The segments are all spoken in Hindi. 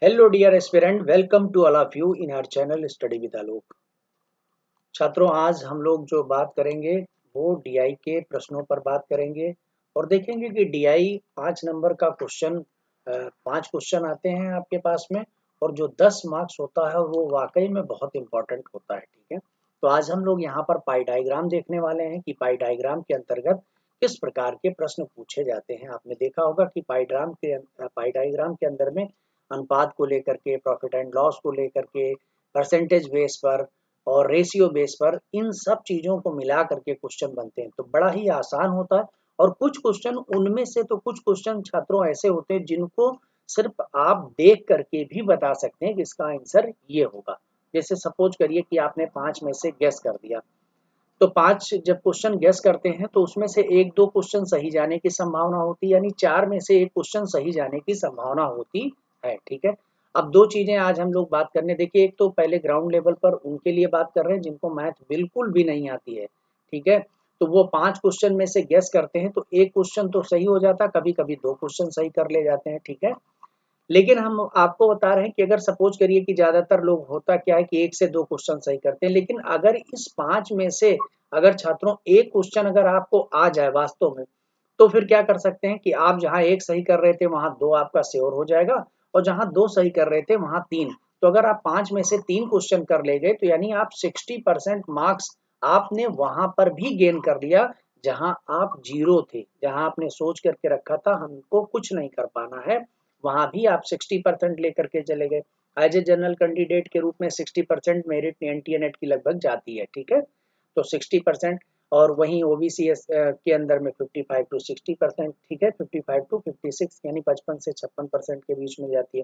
Hello dear aspirant, welcome to all of you in our channel Study with Alok। छात्रों, आज हम लोग जो बात करेंगे वो डीआई के प्रश्नों पर बात करेंगे और देखेंगे कि डीआई 5 नंबर का क्वेश्चन 5 क्वेश्चन आते हैं आपके पास में और जो 10 मार्क्स होता है वो वाकई में बहुत इंपॉर्टेंट होता है। ठीक है, तो आज हम लोग यहाँ पर पाई डायग्राम देखने वाले हैं कि पाई डायग्राम के अंतर्गत किस प्रकार के प्रश्न पूछे जाते हैं। आपने देखा होगा कि पाई डायग्राम के अंदर में अनुपात को लेकर के, प्रॉफिट एंड लॉस को लेकर के, परसेंटेज बेस पर और रेशियो बेस पर इन सब चीजों को मिला करके क्वेश्चन बनते हैं। तो बड़ा ही आसान होता है और कुछ क्वेश्चन उनमें से तो कुछ क्वेश्चन छात्रों ऐसे होते हैं जिनको सिर्फ आप देख करके भी बता सकते हैं कि इसका आंसर ये होगा। जैसे सपोज करिए कि आपने 5 में से गेस कर दिया, तो 5 जब क्वेश्चन गेस करते हैं तो उसमें से 1-2 क्वेश्चन सही जाने की संभावना होती है, यानी 4 में से 1 क्वेश्चन सही जाने की संभावना होती है। ठीक है, अब 2 चीजें आज हम लोग बात करने, देखिए एक तो पहले ग्राउंड लेवल पर उनके लिए बात कर रहे हैं जिनको मैथ बिल्कुल भी नहीं आती है। ठीक है, तो वो 5 क्वेश्चन में से गेस करते हैं तो 1 क्वेश्चन तो सही हो जाता, कभी कभी 2 क्वेश्चन सही कर ले जाते हैं। ठीक है, लेकिन हम आपको बता रहे हैं कि अगर सपोज करिए कि ज्यादातर लोग होता क्या है कि 1 से 2 क्वेश्चन सही करते हैं, लेकिन अगर इस 5 में से अगर छात्रों 1 क्वेश्चन अगर आपको आ जाए वास्तव में, तो फिर क्या कर सकते हैं कि आप जहां 1 सही कर रहे थे वहां 2 आपका श्योर हो जाएगा और जहां 2 सही कर रहे थे वहां 3। तो अगर आप 5 में से 3 क्वेश्चन कर ले गए तो यानी आप 60% मार्क्स आपने वहां पर भी गेन कर लिया जहां आप जीरो थे, जहां आपने सोच करके रखा था हमको कुछ नहीं कर पाना है, वहां भी आप 60% लेकर के चले गए। एज ए जनरल कैंडिडेट के रूप में 60% मेरिट एनटीए नेट की लगभग जाती है। ठीक है, तो 60% और वहीं ओबीसी के अंदर में 55 टू 60%। ठीक है, 55 टू 56 यानी 55 से 56% के बीच में जाती है।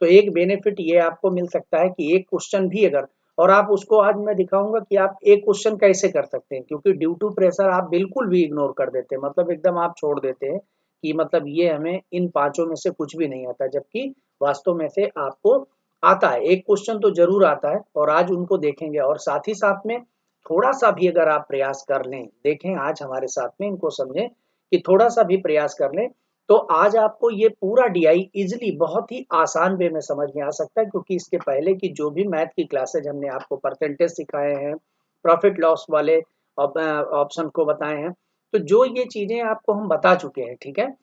तो एक बेनिफिट ये आपको मिल सकता है कि एक क्वेश्चन भी अगर, और आप उसको आज मैं दिखाऊंगा कि आप एक क्वेश्चन कैसे कर सकते हैं, क्योंकि ड्यू टू प्रेशर आप बिल्कुल भी इग्नोर कर देते हैं, मतलब एकदम आप छोड़ देते हैं कि मतलब ये हमें इन पांचों में से कुछ भी नहीं आता, जबकि वास्तव में से आपको आता है, एक क्वेश्चन तो जरूर आता है और आज उनको देखेंगे। और साथ ही साथ में थोड़ा सा भी अगर आप प्रयास कर लें, देखें आज हमारे साथ में, इनको समझें कि थोड़ा सा भी प्रयास कर लें तो आज आपको ये पूरा डीआई इजिली बहुत ही आसान वे में समझ में आ सकता है, क्योंकि इसके पहले की जो भी मैथ की क्लासेज हमने आपको परसेंटेज सिखाए हैं, प्रॉफिट लॉस वाले ऑप्शन को बताए हैं, तो जो ये चीजें आपको हम बता चुके हैं। ठीक है,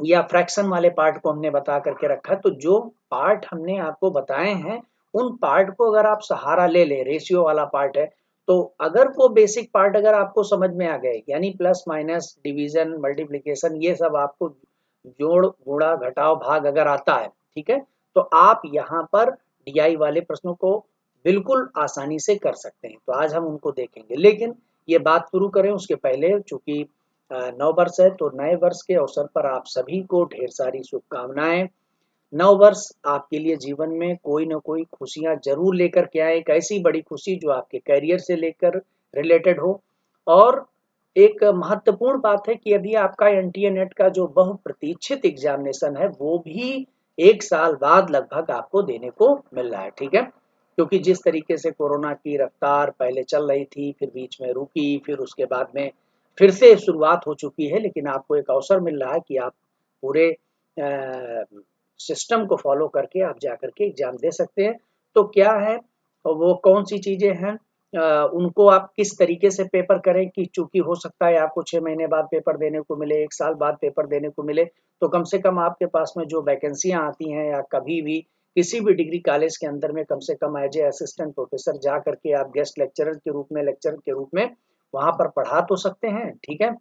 या फ्रैक्शन वाले पार्ट को हमने बता करके रखा है, तो जो पार्ट हमने आपको बताए हैं उन पार्ट को अगर आप सहारा ले ले, रेशियो वाला पार्ट है, तो अगर वो बेसिक पार्ट अगर आपको समझ में आ गए, यानी प्लस माइनस डिवीजन मल्टीप्लिकेशन ये सब आपको, जोड़ गुणा घटाव भाग अगर आता है, ठीक है, तो आप यहाँ पर डीआई वाले प्रश्नों को बिल्कुल आसानी से कर सकते हैं। तो आज हम उनको देखेंगे, लेकिन ये बात शुरू करें उसके पहले, चूंकि नव वर्ष है तो नए वर्ष के अवसर पर आप सभी को ढेर सारी शुभकामनाएं। नव वर्ष आपके लिए जीवन में कोई ना कोई खुशियां जरूर लेकर के आए, एक ऐसी बड़ी खुशी जो आपके करियर से लेकर रिलेटेड हो। और एक महत्वपूर्ण बात है कि अभी आपका एनटीए नेट का जो बहुप्रतीक्षित एग्जामिनेशन है वो भी 1 साल बाद लगभग आपको देने को मिल रहा है। ठीक है, क्योंकि जिस तरीके से कोरोना की रफ्तार पहले चल रही थी, फिर बीच में रुकी, फिर उसके बाद में फिर से शुरुआत हो चुकी है, लेकिन आपको एक अवसर मिल रहा है कि आप पूरे सिस्टम को फॉलो करके आप जा करके एग्जाम दे सकते हैं। तो क्या है वो कौन सी चीजें हैं, उनको आप किस तरीके से पेपर करें कि चूंकि हो सकता है आपको 6 महीने बाद पेपर देने को मिले, 1 साल बाद पेपर देने को मिले, तो कम से कम आपके पास में जो वैकेंसियां आती हैं या कभी भी किसी भी डिग्री कॉलेज के अंदर में कम से कम एज ए असिस्टेंट प्रोफेसर जा करके आप गेस्ट लेक्चरर के रूप में, लेक्चरर के रूप में वहां पर पढ़ा तो सकते हैं। ठीक है,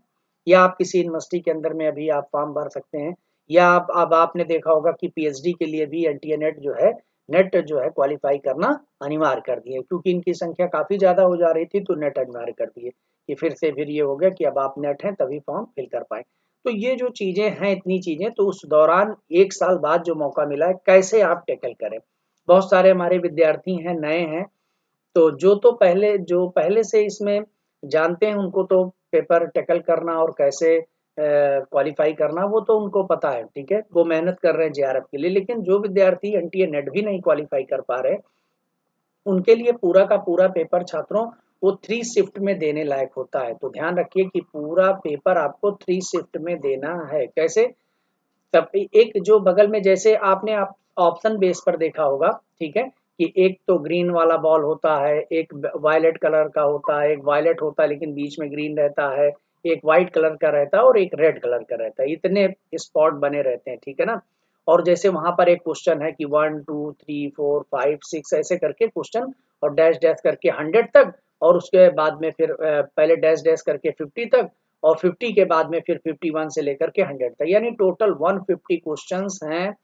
या आप किसी यूनिवर्सिटी के अंदर में अभी आप फॉर्म भर सकते हैं, या आप अब आपने देखा होगा कि पीएचडी के लिए भी एनटीए नेट जो है, नेट जो है क्वालिफाई करना अनिवार्य कर दिए, क्योंकि इनकी संख्या काफी ज्यादा हो जा रही थी तो नेट अनिवार्य कर दिए कि फिर से फिर ये हो गया कि अब आप नेट हैं तभी फॉर्म फिल कर पाए। तो ये जो चीजें हैं, इतनी चीजें, तो उस दौरान 1 साल बाद जो मौका मिला है कैसे आप टैकल करें। बहुत सारे हमारे विद्यार्थी हैं, नए हैं, तो जो पहले से इसमें जानते हैं उनको तो पेपर टैकल करना और कैसे क्वालिफाई करना वो तो उनको पता है। ठीक है, वो मेहनत कर रहे हैं जेआरएफ के लिए, लेकिन जो विद्यार्थी एनटीए नेट भी नहीं क्वालिफाई कर पा रहे, उनके लिए पूरा का पूरा पेपर छात्रों वो 3 शिफ्ट में देने लायक होता है। तो ध्यान रखिए कि पूरा पेपर आपको 3 शिफ्ट में देना है। कैसे? तब एक जो बगल में जैसे आपने आप ऑप्शन बेस पर देखा होगा, ठीक है, कि एक तो ग्रीन वाला बॉल होता है, एक वायलेट कलर का होता है, एक वायलेट होता है लेकिन बीच में ग्रीन रहता है, एक वाइट कलर का रहता है और एक रेड कलर का रहता है, इतने स्पॉट बने रहते हैं, ठीक है ना। और जैसे वहां पर एक क्वेश्चन है कि 1 2 3 4 5 6 ऐसे करके क्वेश्चन, और डैश डैश करके 100 तक, और उसके बाद में फिर पहले डैश डैश करके 50 तक, और 50 के बाद में फिर 51 से लेकर के 100 तक, यानी टोटल 150 क्वेश्चंस हैं।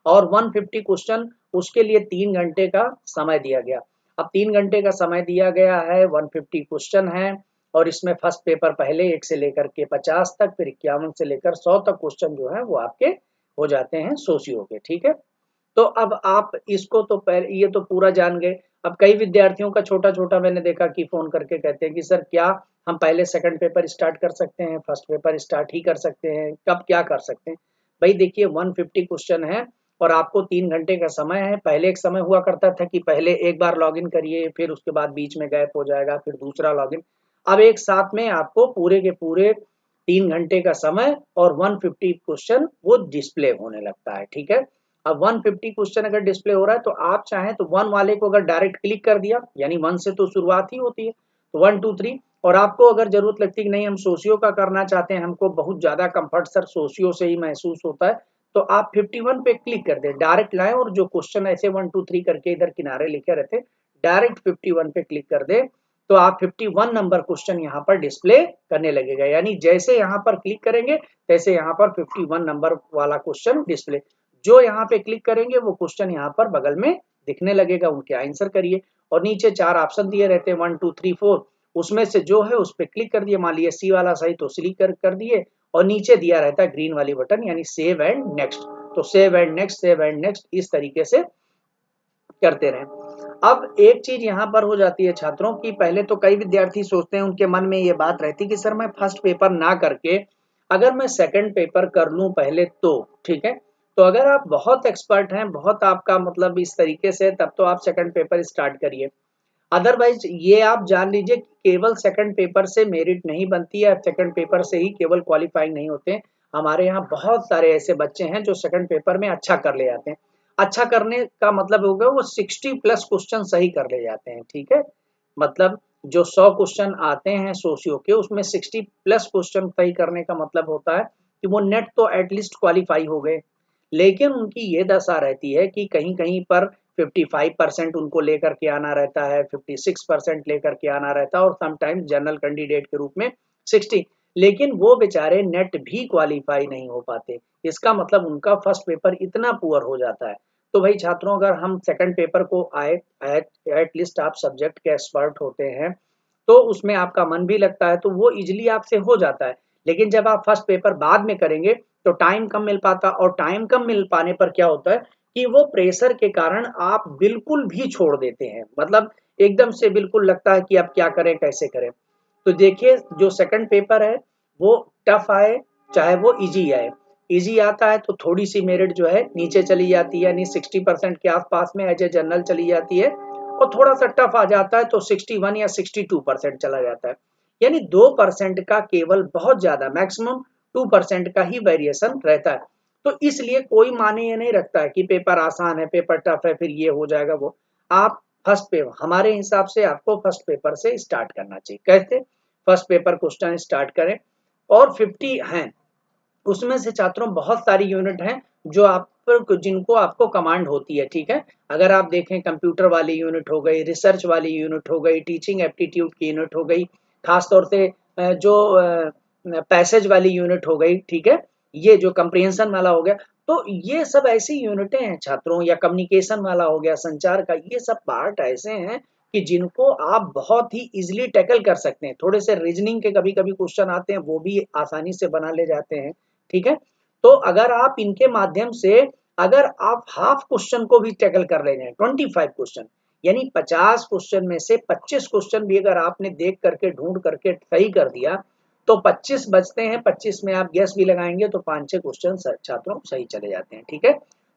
और 150 क्वेश्चन, उसके लिए 3 घंटे का समय दिया गया। अब 3 घंटे का समय दिया गया है, 150 क्वेश्चन है, और इसमें फर्स्ट पेपर पहले 1 से लेकर के 50 तक, फिर 51 से लेकर 100 तक क्वेश्चन जो है वो आपके हो जाते हैं सोशियो के, ठीक है। तो अब आप इसको तो पहले ये तो पूरा जान गए। अब कई विद्यार्थियों का छोटा छोटा मैंने देखा कि फोन करके कहते हैं कि सर क्या हम पहले सेकंड पेपर स्टार्ट कर सकते हैं, फर्स्ट पेपर स्टार्ट ही कर सकते हैं, कब क्या कर सकते हैं। भाई देखिए 150 क्वेश्चन है और आपको 3 घंटे का समय है। पहले एक समय हुआ करता था कि पहले एक बार लॉगिन करिए, फिर उसके बाद बीच में गैप हो जाएगा, फिर दूसरा लॉगिन। अब एक साथ में आपको पूरे के पूरे 3 घंटे का समय और 150 क्वेश्चन वो डिस्प्ले होने लगता है, ठीक है। अब 150 क्वेश्चन अगर डिस्प्ले हो रहा है तो आप चाहें तो 1 वाले को अगर डायरेक्ट क्लिक कर दिया, यानी 1 से तो शुरुआत ही होती है, तो 1 2 3। और आपको अगर जरूरत लगती है कि नहीं हम सोशियो का करना चाहते हैं, हमको बहुत ज्यादा कंफर्ट सर सोशियो से ही महसूस होता है, तो आप 51 पे क्लिक कर दे, डायरेक्ट लाएं और जो क्वेश्चन ऐसे 1 2 3 करके इधर किनारे लिखे रहते, डायरेक्ट 51 पे क्लिक कर दे, तो आप 51 नंबर क्वेश्चन यहाँ पर डिस्प्ले करने लगेगा। यानी जैसे यहाँ पर क्लिक करेंगे तैसे यहाँ पर 51 नंबर वाला क्वेश्चन डिस्प्ले, जो यहाँ पे क्लिक करेंगे वो क्वेश्चन यहाँ पर बगल में दिखने लगेगा, उनके आंसर करिए। और नीचे 4 ऑप्शन दिए रहते हैं 1 2 3 4, उसमें से जो है उस पर क्लिक कर दिए, मान लीजिए सी वाला सही तो सी कर दिए, और नीचे दिया रहता है ग्रीन वाली बटन यानी सेव एंड नेक्स्ट, तो save and next, save and next, इस तरीके से करते रहें। अब एक चीज यहाँ पर हो जाती है छात्रों की, पहले तो कई विद्यार्थी सोचते हैं, उनके मन में ये बात रहती कि सर मैं फर्स्ट पेपर ना करके अगर मैं सेकंड पेपर कर लूं पहले तो ठीक है। तो अगर आप बहुत एक्सपर्ट हैं, बहुत आपका मतलब इस तरीके से, तब तो आप सेकंड पेपर स्टार्ट करिए। अदरवाइज ये आप जान लीजिए कि केवल सेकंड पेपर से मेरिट नहीं बनती है, सेकंड पेपर से ही केवल क्वालिफाइंग नहीं होते। हमारे यहाँ बहुत सारे ऐसे बच्चे हैं जो सेकंड पेपर में अच्छा कर ले जाते हैं। अच्छा करने का मतलब हो गया वो 60 प्लस क्वेश्चन सही कर ले जाते हैं, ठीक है। मतलब जो 100 क्वेश्चन आते हैं सोशियो के, उसमें 60 प्लस क्वेश्चन सही करने का मतलब होता है कि वो नेट तो एटलीस्ट क्वालिफाई हो गए। लेकिन उनकी ये दशा रहती है कि कहीं कहीं पर 55% उनको लेकर के आना रहता है, 56% लेकर के आना रहता है, और समटाइम्स जनरल कैंडिडेट के रूप में 60, लेकिन वो बेचारे नेट भी क्वालिफाई नहीं हो पाते। इसका मतलब उनका फर्स्ट पेपर इतना पुअर हो जाता है। तो भाई छात्रों, अगर हम सेकंड पेपर को आए, एटलीस्ट आप सब्जेक्ट के एक्सपर्ट होते हैं तो उसमें आपका मन भी लगता है, तो वो इजिली आपसे हो जाता है। लेकिन जब आप फर्स्ट पेपर बाद में करेंगे तो टाइम कम मिल पाता, और टाइम कम मिल पाने पर क्या होता है कि वो प्रेशर के कारण आप बिल्कुल भी छोड़ देते हैं, मतलब एकदम से बिल्कुल लगता है कि अब क्या करें, कैसे करें। तो देखिए जो सेकंड पेपर है वो टफ आए चाहे वो इजी आए, इजी आता है तो थोड़ी सी मेरिट जो है नीचे चली जाती है, यानी 60% के आसपास में एज ए जनरल चली जाती है, और थोड़ा सा टफ आ जाता है तो 61 या 62% चला जाता है। यानी 2% का केवल बहुत ज्यादा मैक्सिमम 2% का ही वेरिएशन रहता है। तो इसलिए कोई माने ये नहीं रखता है कि पेपर आसान है, पेपर टफ है, फिर ये हो जाएगा वो। आप फर्स्ट पेपर, हमारे हिसाब से आपको फर्स्ट पेपर से स्टार्ट करना चाहिए। कैसे? फर्स्ट पेपर क्वेश्चन स्टार्ट करें, और 50 हैं उसमें से छात्रों बहुत सारी यूनिट हैं जो आप पर जिनको आपको कमांड होती है, ठीक है। अगर आप देखें कंप्यूटर वाली यूनिट हो गई, रिसर्च वाली यूनिट हो गई, टीचिंग एप्टीट्यूड की यूनिट हो गई, खासतौर से जो पैसेज वाली यूनिट हो गई, ठीक है, ये जो कंप्रीहेंशन वाला हो गया, तो ये सब ऐसी यूनिटें हैं छात्रों, या कम्युनिकेशन वाला हो गया, संचार का, ये सब पार्ट ऐसे हैं कि जिनको आप बहुत ही इजिली टैकल कर सकते हैं। थोड़े से रीजनिंग के कभी कभी क्वेश्चन आते हैं, वो भी आसानी से बना ले जाते हैं, ठीक है। तो अगर आप इनके माध्यम से अगर आप हाफ क्वेश्चन को भी टैकल कर ले जाए, 25 क्वेश्चन, यानी 50 क्वेश्चन में से 25 क्वेश्चन भी अगर आपने देख करके ढूंढ करके सही कर दिया तो 25 बचते हैं, 25 में आप गैस भी लगाएंगे तो 5-6 क्वेश्चन छात्रों सही चले जाते हैं, ठीक है।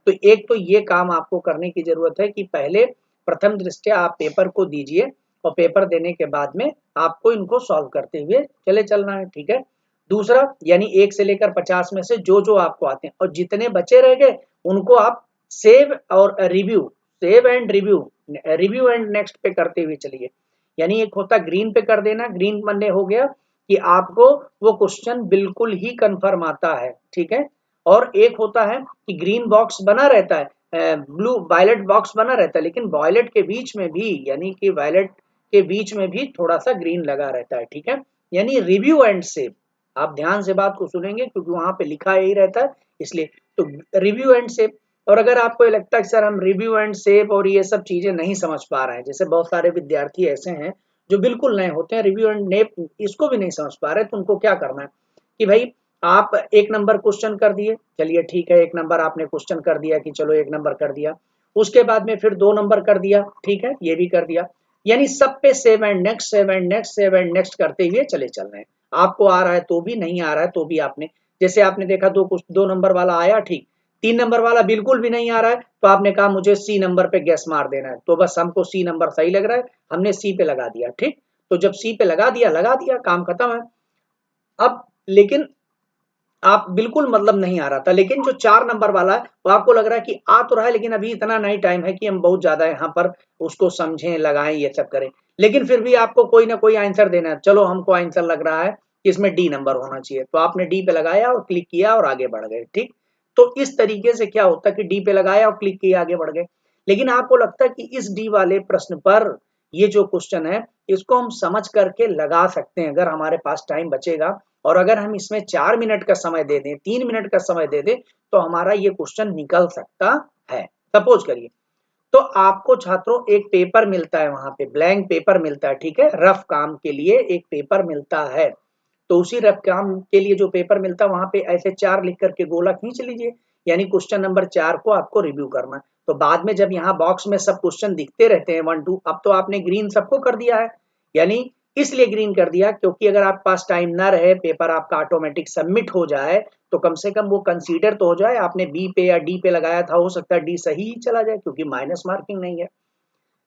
तो एक तो ये काम आपको करने की जरूरत है कि पहले प्रथम दृष्टया आप पेपर को दीजिए, और पेपर देने के बाद में आपको इनको सॉल्व करते हुए चले चलना है, ठीक है। दूसरा यानी 1 से लेकर 50 में से जो जो आपको आते हैं और जितने बचे रह गए उनको आप सेव और review, save and review, review and next पे करते हुए चलिए। यानी एक होता ग्रीन पे कर देना, ग्रीन बनने हो गया कि आपको वो क्वेश्चन बिल्कुल ही कंफर्म आता है, ठीक है। और एक होता है कि ग्रीन बॉक्स बना रहता है, ब्लू वायलेट बॉक्स बना रहता है, लेकिन वायलेट के बीच में भी यानी कि वायलेट के बीच में भी थोड़ा सा ग्रीन लगा रहता है, ठीक है। यानी रिव्यू एंड सेव, आप ध्यान से बात को सुनेंगे क्योंकि वहां पे लिखा यही रहता है इसलिए। तो रिव्यू एंड सेव, और अगर आपको ये लगता है कि सर हम रिव्यू एंड सेव और ये सब चीजें नहीं समझ पा रहे हैं, जैसे बहुत सारे विद्यार्थी ऐसे हैं जो बिल्कुल नए होते हैं, रिव्यू एंड नेप इसको भी नहीं समझ पा रहे, तो उनको क्या करना है कि भाई आप 1 नंबर क्वेश्चन कर दिए, चलिए ठीक है 1 नंबर आपने क्वेश्चन कर दिया कि चलो 1 नंबर कर दिया, उसके बाद में फिर 2 नंबर कर दिया, ठीक है ये भी कर दिया, यानी सब पे save and next, save and next, save and next करते हुए चले चल रहे हैं। आपको आ रहा है तो भी, नहीं आ रहा है तो भी आपने, जैसे आपने देखा 2 नंबर वाला आया ठीक, 3 नंबर वाला बिल्कुल भी नहीं आ रहा है तो आपने कहा मुझे सी नंबर पे गैस मार देना है, तो बस हमको सी नंबर सही लग रहा है, हमने सी पे लगा दिया, ठीक। तो जब सी पे लगा दिया काम खत्म है। अब लेकिन आप बिल्कुल मतलब नहीं आ रहा था, लेकिन जो 4 नंबर वाला है वो आपको लग रहा है कि आ तो रहा है लेकिन अभी इतना नहीं टाइम है कि हम बहुत ज्यादा यहाँ पर उसको समझें, लगाएं, ये सब करें, लेकिन फिर भी आपको कोई ना कोई आंसर देना है। चलो हमको आंसर लग रहा है कि इसमें डी नंबर होना चाहिए, तो आपने डी पे लगाया और क्लिक किया और आगे बढ़ गए, ठीक। तो इस तरीके से क्या होता है कि डी पे लगाया और क्लिक किया आगे बढ़ गए। लेकिन आपको लगता है कि इस डी वाले प्रश्न पर ये जो क्वेश्चन है इसको हम समझ करके लगा सकते हैं अगर हमारे पास टाइम बचेगा, और अगर हम इसमें 4 मिनट का समय दे दें, 3 मिनट का समय दे दें, तो हमारा ये क्वेश्चन निकल सकता है। सपोज करिए, तो आपको छात्रों एक पेपर मिलता है, वहां पे ब्लैंक पेपर मिलता है, ठीक है, रफ काम के लिए एक पेपर मिलता है। तो उसी रफ काम के लिए जो पेपर मिलता है वहां पे ऐसे 4 लिख करके गोला खींच लीजिए, यानी क्वेश्चन नंबर 4 को आपको रिव्यू करना है। तो बाद में जब यहाँ बॉक्स में सब क्वेश्चन दिखते रहते हैं 1 2, अब तो आपने ग्रीन सबको कर दिया है, यानी इसलिए ग्रीन कर दिया क्योंकि अगर आपके पास टाइम ना रहे, पेपर आपका ऑटोमेटिक सबमिट हो जाए, तो कम से कम वो कंसीडर तो हो जाए। आपने बी पे या डी पे लगाया था, हो सकता है डी सही ही चला जाए क्योंकि माइनस मार्किंग नहीं है।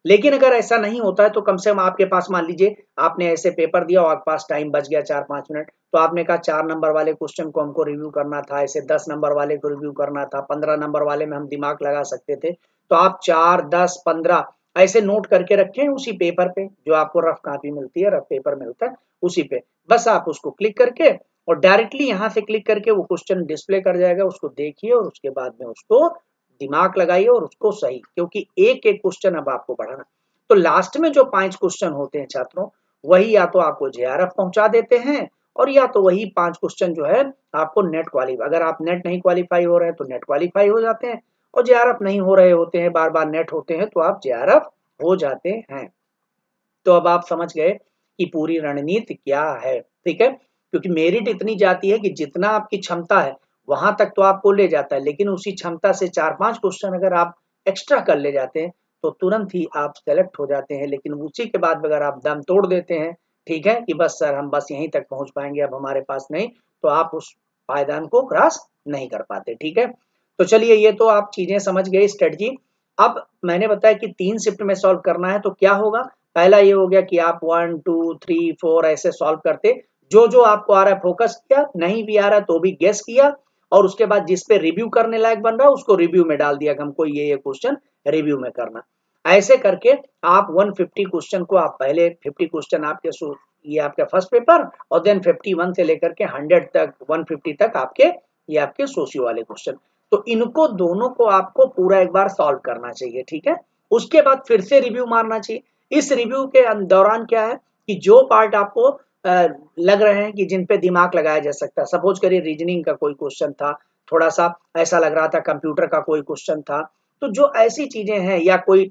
लेकिन अगर ऐसा नहीं होता है तो कम से कम आपके पास मान लीजिए आपने ऐसे पेपर दिया और आपके पास टाइम बच गया 4-5 मिनट, तो आपने कहा 4 नंबर वाले क्वेश्चन को हमको रिव्यू करना था, ऐसे 10 नंबर वाले को रिव्यू करना था, 15 नंबर वाले में हम दिमाग लगा सकते थे, तो आप 4 10 15 ऐसे नोट करके रखें उसी पेपर पे, जो आपको रफ कॉपी मिलती है, रफ पेपर मिलता है उसी पे, बस आप उसको क्लिक करके और डायरेक्टली यहाँ से क्लिक करके वो क्वेश्चन डिस्प्ले कर जाएगा, उसको देखिए और उसके बाद में उसको दिमाग लगाइए और उसको सही, क्योंकि एक एक क्वेश्चन अब आपको बढ़ाना। तो लास्ट में जो 5 क्वेश्चन होते हैं छात्रों, वही या तो आपको जेआरएफ पहुंचा देते हैं, और या तो वही 5 क्वेश्चन जो है आपको नेट क्वालिफाई, अगर आप नेट नहीं क्वालिफाई हो रहे हैं तो नेट क्वालिफाई हो जाते हैं, और जेआरएफ नहीं हो रहे होते हैं, बार बार नेट होते हैं तो आप जेआरएफ हो जाते हैं। तो अब आप समझ गए कि पूरी रणनीति क्या है, ठीक है। क्योंकि मेरिट इतनी जाती है कि जितना आपकी क्षमता है वहां तक तो आपको ले जाता है, लेकिन उसी क्षमता से 4-5 क्वेश्चन अगर आप एक्स्ट्रा कर ले जाते हैं तो तुरंत ही आप सेलेक्ट हो जाते हैं। लेकिन उसी के बाद अगर आप दम तोड़ देते हैं, ठीक है, कि बस सर हम बस यहीं तक पहुंच पाएंगे, अब हमारे पास नहीं, तो आप उस पायदान को क्रॉस नहीं कर पाते, ठीक है। तो चलिए ये तो आप चीजें समझ गए स्ट्रेटजी। अब मैंने बताया कि 3 शिफ्ट में सॉल्व करना है, तो क्या होगा, पहला ये हो गया कि आप 1 2 3 4 ऐसे सॉल्व करते, जो जो आपको आ रहा है फोकस किया, नहीं भी आ रहा है तो भी गेस किया, और उसके बाद जिस पे रिव्यू करने लायक बन रहा है उसको रिव्यू में डाल दिया कि हमको ये क्वेश्चन रिव्यू में करना। ऐसे करके आप 150 क्वेश्चन को आप पहले 50 क्वेश्चन आपके ये आपका फर्स्ट पेपर, और देन 51 से लेकर के 100 तक 150 तक आपके ये आपके सोशियो वाले क्वेश्चन, तो इनको दोनों को आपको पूरा एक बार सॉल्व करना चाहिए, ठीक है। उसके बाद फिर से रिव्यू मारना चाहिए। इस रिव्यू के दौरान क्या है कि जो पार्ट आपको लग रहे हैं कि जिन पे दिमाग लगाया जा सकता है, सपोज करिए रीजनिंग का कोई क्वेश्चन था, थोड़ा सा ऐसा लग रहा था कंप्यूटर का कोई क्वेश्चन था, तो जो ऐसी चीजें हैं, या कोई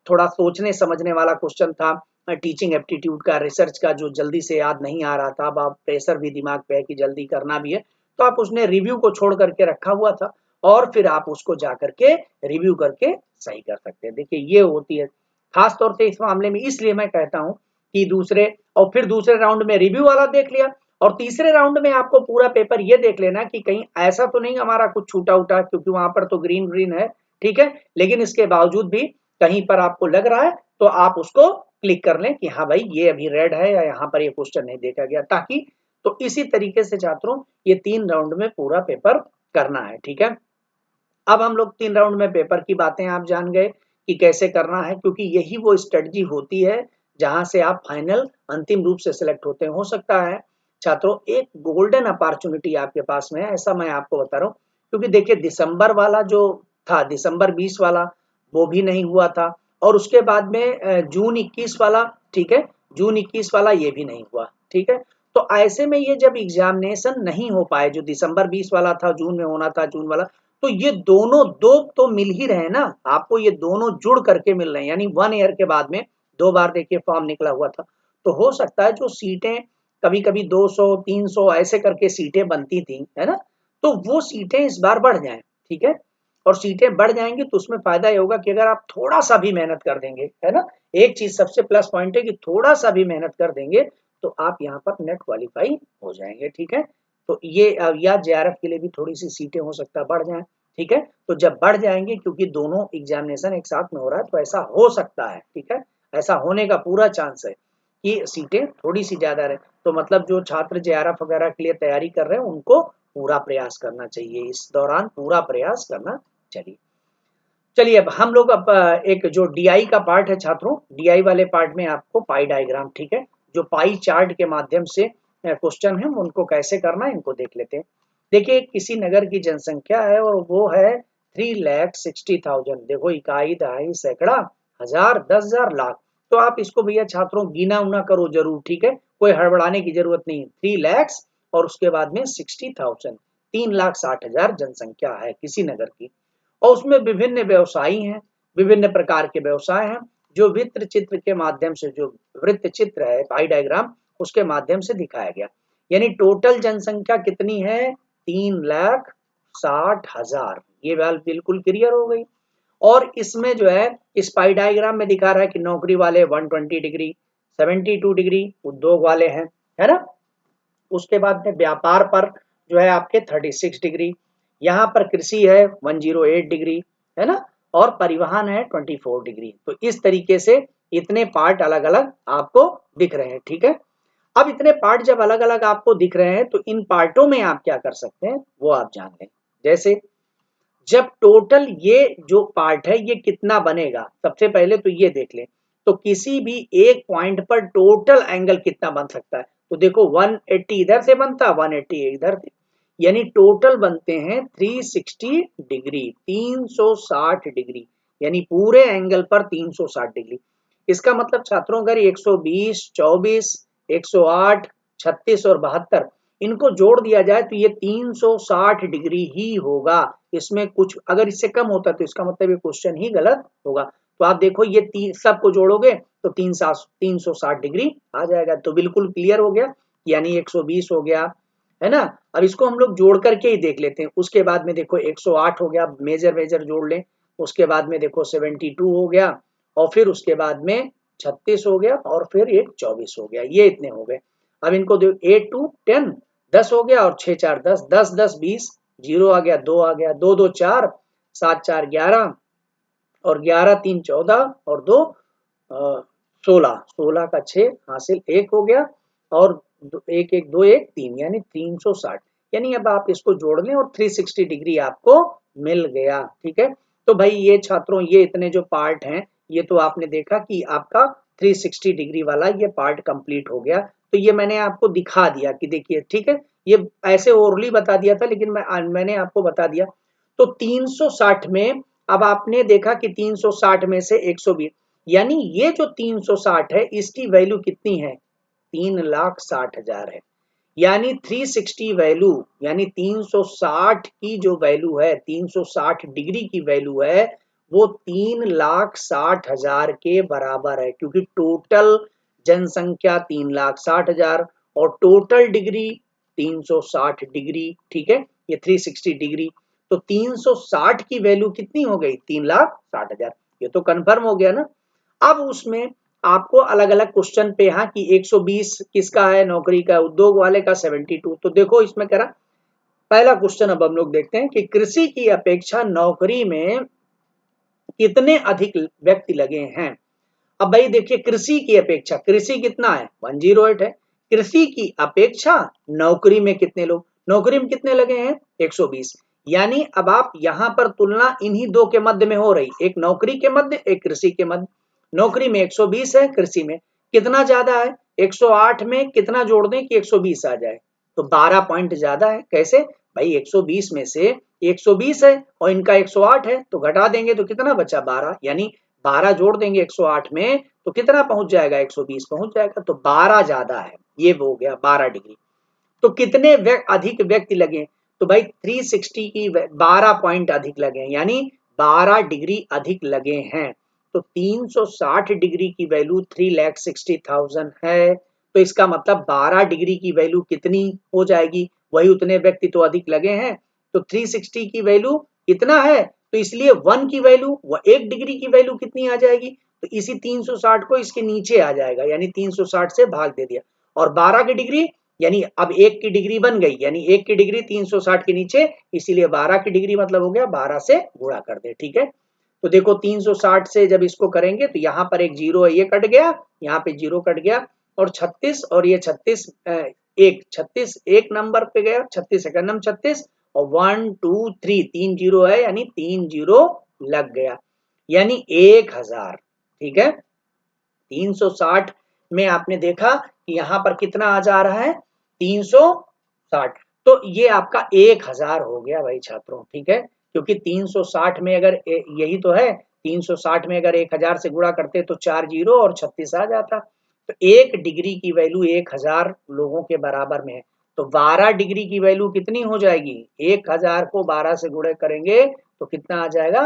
थोड़ा सोचने समझने वाला क्वेश्चन था, टीचिंग एप्टीट्यूड का, रिसर्च का, जो जल्दी से याद नहीं आ रहा था, अब आप प्रेशर भी दिमाग पे है कि जल्दी करना भी है, तो आप उसने रिव्यू को छोड़ करके रखा हुआ था, और फिर आप उसको जा करके रिव्यू करके सही कर सकते हैं। देखिए ये होती है खास तौर से इस मामले में, इसलिए मैं कहता हूं कि दूसरे राउंड में रिव्यू वाला देख लिया, और तीसरे राउंड में आपको पूरा पेपर ये देख लेना कि कहीं ऐसा तो नहीं हमारा कुछ छूटा उठा, क्योंकि वहां पर तो ग्रीन ग्रीन है, ठीक है, लेकिन इसके बावजूद भी कहीं पर आपको लग रहा है तो आप उसको क्लिक कर लें कि हाँ भाई ये अभी रेड है, या यहाँ पर ये क्वेश्चन नहीं देखा गया, ताकि तो इसी तरीके से छात्रों ये 3 राउंड में पूरा पेपर करना है, ठीक है। अब हम लोग 3 राउंड में पेपर की बातें आप जान गए कि कैसे करना है, क्योंकि यही वो स्ट्रेटजी होती है जहां से आप फाइनल अंतिम रूप से सिलेक्ट होते हैं। हो सकता है छात्रों एक गोल्डन अपॉर्चुनिटी आपके पास में है, ऐसा मैं आपको बता रहा हूँ, क्योंकि देखिए दिसंबर वाला जो था, दिसंबर 20 वाला वो भी नहीं हुआ था, और उसके बाद में जून 21 वाला, ठीक है, जून 21 वाला ये भी नहीं हुआ, ठीक है। तो ऐसे में ये जब एग्जामिनेशन नहीं हो पाए, जो दिसंबर 20 वाला था जून में होना था, जून वाला, तो ये दोनों दो तो मिल ही रहे ना आपको, ये दोनों जुड़ करके मिल रहे हैं, यानी 1 ईयर के बाद में 2 बार देखिए फॉर्म निकला हुआ था। तो हो सकता है जो सीटें कभी कभी 200 300 ऐसे करके सीटें बनती थी, है ना, तो वो सीटें इस बार बढ़ जाएं, ठीक है। और सीटें बढ़ जाएंगी तो उसमें फायदा ये होगा कि अगर आप थोड़ा सा भी मेहनत कर देंगे, है ना, एक चीज सबसे प्लस पॉइंट है कि थोड़ा सा भी मेहनत कर देंगे तो आप यहाँ पर नेट क्वालिफाई हो जाएंगे, ठीक है। तो ये या जेआरएफ के लिए भी थोड़ी सी सीटें हो सकता है बढ़ जाएं, ठीक है। तो जब बढ़ जाएंगे, क्योंकि दोनों एग्जामिनेशन एक साथ में हो रहा है, तो ऐसा हो सकता है, ठीक है, ऐसा होने का पूरा चांस है कि सीटें थोड़ी सी ज्यादा रहे। तो मतलब जो छात्र जेआरएफ वगैरह के लिए तैयारी कर रहे हैं उनको पूरा प्रयास करना चाहिए, इस दौरान पूरा प्रयास करना चाहिए। चलिए अब हम लोग अब एक जो डीआई का पार्ट है छात्रों, डीआई वाले पार्ट में आपको पाई डायग्राम, ठीक है, जो पाई चार्ट के माध्यम से क्वेश्चन है उनको कैसे करना है इनको देख लेते हैं। देखिए किसी नगर की जनसंख्या है और वो है 3,60,000, देखो इकाई दहाई सैकड़ा हजार 10,000 लाख। तो आप इसको भैया छात्रों गिना उना करो जरूर, ठीक है, कोई हड़बड़ाने की जरूरत नहीं। 3 लाख और उसके बाद में 60,000, 3,60,000 जनसंख्या है किसी नगर की, और उसमें विभिन्न व्यवसायी हैं, विभिन्न प्रकार के व्यवसाय हैं, जो वृत्त चित्र के माध्यम से, जो वृत्त चित्र है पाई डायग्राम उसके माध्यम से दिखाया गया। यानी टोटल जनसंख्या कितनी है, 3,60,000, ये बात बिल्कुल क्लियर हो गई। और इसमें जो है इस पाई डायग्राम में दिखा रहा है कि नौकरी वाले 120 डिग्री, 72 डिग्री उद्योग वाले हैं, है ना। उसके बाद में व्यापार पर जो है आपके 36 डिग्री, यहाँ पर कृषि है 108 डिग्री, है ना, और परिवहन है 24 डिग्री। तो इस तरीके से इतने पार्ट अलग अलग आपको दिख रहे हैं, ठीक है। अब इतने पार्ट जब अलग अलग आपको दिख रहे हैं तो इन पार्टों में आप क्या कर सकते हैं वो आप जान लें। जैसे जब टोटल ये जो पार्ट है ये कितना बनेगा, सबसे पहले तो ये देख लें, तो किसी भी एक पॉइंट पर टोटल एंगल कितना बन सकता है। तो देखो 180 इधर से बनता, 180 इधर से, यानी टोटल बनते हैं 360 डिग्री, 360 डिग्री, यानी पूरे एंगल पर 360 डिग्री। इसका मतलब छात्रों अगर 120, 24, 108, 36 और 72 इनको जोड़ दिया जाए तो ये 360 डिग्री ही होगा। इसमें कुछ अगर इससे कम होता तो इसका मतलब ये क्वेश्चन ही गलत होगा। तो आप देखो ये सबको जोड़ोगे तो 360 डिग्री आ जाएगा। तो बिल्कुल क्लियर हो गया, यानी 120 हो गया, है ना। अब इसको हम लोग जोड़ करके ही देख लेते हैं। उसके बाद में देखो 108 हो गया, मेजर मेजर जोड़ लें। उसके बाद में देखो 72 हो गया, और फिर उसके बाद में 36 हो गया, और फिर एक 24 हो गया, ये इतने हो गए। अब इनको 8 2 10, 10 हो गया, और 6 4 10, 10 10 20, 0 आ गया, 2 आ गया, 2 2 4, 7 4 11, और 11 3 14, और 2 16, 16 का 6 हासिल 1 हो गया, और 1 1 2 1 3, यानी 360। यानी अब आप इसको जोड़ लें और 360 डिग्री आपको मिल गया, ठीक है। तो भाई ये छात्रों ये इतने जो पार्ट हैं ये तो आपने देखा कि आपका 360 डिग्री वाला ये पार्ट कंप्लीट हो गया। तो ये मैंने आपको दिखा दिया कि देखिए, ठीक है, ये ऐसे ओरली बता दिया था लेकिन मैंने आपको बता दिया। तो 360 में अब आपने देखा कि 360 में से 120, यानी ये जो 360 है इसकी वैल्यू कितनी है, 3,60,000 है। यानी 360 वैल्यू, यानी 360 की जो वैल्यू है, 360 डिग्री की वैल्यू है, वो 3,60,000 के बराबर है, क्योंकि टोटल जनसंख्या 3,60,000 और टोटल डिग्री 360 डिग्री, ठीक है, ये 360 डिग्री। तो 360 की वैल्यू कितनी हो गई, 3,60,000, ये तो कंफर्म हो गया ना। अब उसमें आपको अलग अलग क्वेश्चन पे यहाँ कि 120 किसका है, नौकरी का, उद्योग वाले का 72। तो देखो इसमें कह रहा पहला क्वेश्चन, अब हम लोग देखते हैं कि कृषि की अपेक्षा नौकरी में कितने अधिक व्यक्ति लगे हैं। अब भाई देखिए कृषि की अपेक्षा, कृषि कितना है 108 है, कृषि की अपेक्षा नौकरी में कितने लोग, नौकरी में कितने लगे हैं 120। यानी अब आप यहां पर तुलना इन्हीं दो के मध्य में हो रही, एक नौकरी के मध्य, एक कृषि के मध्य। नौकरी में 120 है, कृषि में कितना ज्यादा है 108 में कितना जोड़ दें कि 120 आ जाए, तो 12 पॉइंट ज्यादा है। कैसे भाई 120 में से 120 है और इनका 108 है तो घटा देंगे तो कितना बचा 12, यानी 12 जोड़ देंगे 108 में तो कितना पहुंच जाएगा 120 पहुंच जाएगा, तो 12 ज्यादा है, ये हो गया 12 डिग्री। तो कितने अधिक व्यक्ति लगे, तो भाई 360 की 12 पॉइंट अधिक लगे, यानी 12 डिग्री अधिक लगे हैं। तो 360 डिग्री की वैल्यू 3,60,000 है, तो इसका मतलब 12 डिग्री की वैल्यू कितनी हो जाएगी, वही उतने व्यक्ति तो अधिक लगे हैं। तो 360 की वैल्यू कितना है, तो इसलिए 1 की वैल्यू, 1 डिग्री की वैल्यू कितनी आ जाएगी, तो इसी 360 को इसके नीचे आ जाएगा, यानी 360 से भाग दे दिया। और 12 की डिग्री यानी अब 1 की डिग्री बन गई, यानी 1 की डिग्री 360 के नीचे, इसीलिए 12 की डिग्री मतलब हो गया 12 से गुणा कर दे। ठीक है, तो देखो 360 से जब इसको करेंगे तो यहाँ पर एक जीरो है, ये कट गया, यहाँ पे जीरो कट गया, और 36 और ये 36 36 एक नंबर पे गया, 36 सेकंड नंबर 36, और 1 2 3 तीन जीरो है, यानी 3 जीरो लग गया, यानी 1000। ठीक है, 360 में आपने देखा कि यहां पर कितना आ जा रहा है 360, तो ये आपका 1000 हो गया भाई छात्रों। ठीक है, क्योंकि 360 में अगर यही तो है, 360 में अगर 1000 से गुणा करते तो 4 जीरो और 36 आ जाता, तो 1 डिग्री की वैल्यू 1000 लोगों के बराबर में है। तो 12 डिग्री की वैल्यू कितनी हो जाएगी, 1000 को 12 से गुणा करेंगे तो कितना आ जाएगा